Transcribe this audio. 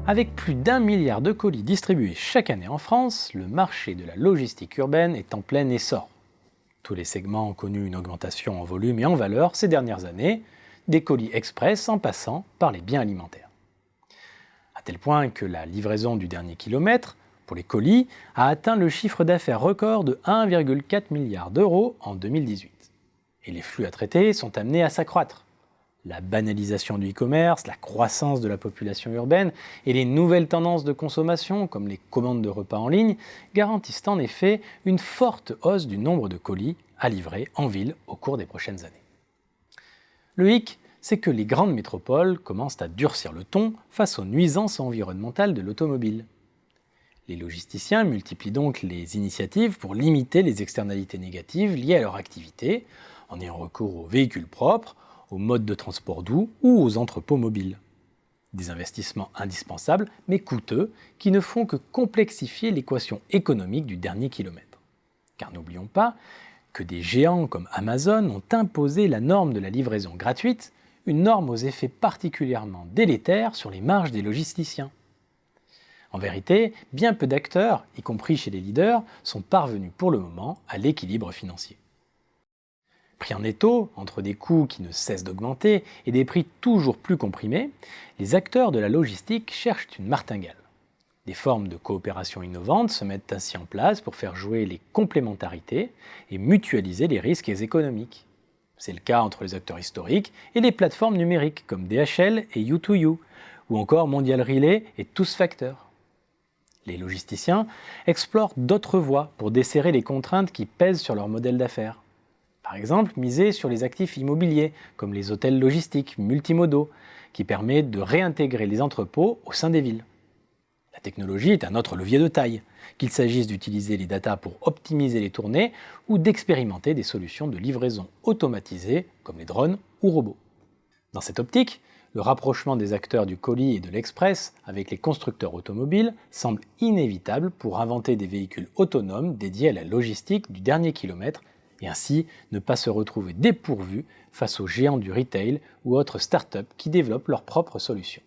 Avec plus d'1 milliard de colis distribués chaque année en France, le marché de la logistique urbaine est en plein essor. Tous les segments ont connu une augmentation en volume et en valeur ces dernières années, des colis express en passant par les biens alimentaires. À tel point que la livraison du dernier kilomètre, pour les colis, a atteint le chiffre d'affaires record de 1,4 milliard d'euros en 2018. Et les flux à traiter sont amenés à s'accroître. La banalisation du e-commerce, la croissance de la population urbaine et les nouvelles tendances de consommation, comme les commandes de repas en ligne, garantissent en effet une forte hausse du nombre de colis à livrer en ville au cours des prochaines années. Le hic, c'est que les grandes métropoles commencent à durcir le ton face aux nuisances environnementales de l'automobile. Les logisticiens multiplient donc les initiatives pour limiter les externalités négatives liées à leur activité, en ayant recours aux véhicules propres, aux modes de transport doux ou aux entrepôts mobiles. Des investissements indispensables mais coûteux qui ne font que complexifier l'équation économique du dernier kilomètre. Car n'oublions pas que des géants comme Amazon ont imposé la norme de la livraison gratuite, une norme aux effets particulièrement délétères sur les marges des logisticiens. En vérité, bien peu d'acteurs, y compris chez les leaders, sont parvenus pour le moment à l'équilibre financier. Pris en étau, entre des coûts qui ne cessent d'augmenter et des prix toujours plus comprimés, les acteurs de la logistique cherchent une martingale. Des formes de coopération innovantes se mettent ainsi en place pour faire jouer les complémentarités et mutualiser les risques économiques. C'est le cas entre les acteurs historiques et les plateformes numériques comme DHL et U2U, ou encore Mondial Relay et TousFactor. Les logisticiens explorent d'autres voies pour desserrer les contraintes qui pèsent sur leur modèle d'affaires. Par exemple, miser sur les actifs immobiliers, comme les hôtels logistiques multimodaux, qui permettent de réintégrer les entrepôts au sein des villes. La technologie est un autre levier de taille, qu'il s'agisse d'utiliser les datas pour optimiser les tournées ou d'expérimenter des solutions de livraison automatisées, comme les drones ou robots. Dans cette optique, le rapprochement des acteurs du colis et de l'express avec les constructeurs automobiles semble inévitable pour inventer des véhicules autonomes dédiés à la logistique du dernier kilomètre et ainsi ne pas se retrouver dépourvus face aux géants du retail ou autres startups qui développent leurs propres solutions.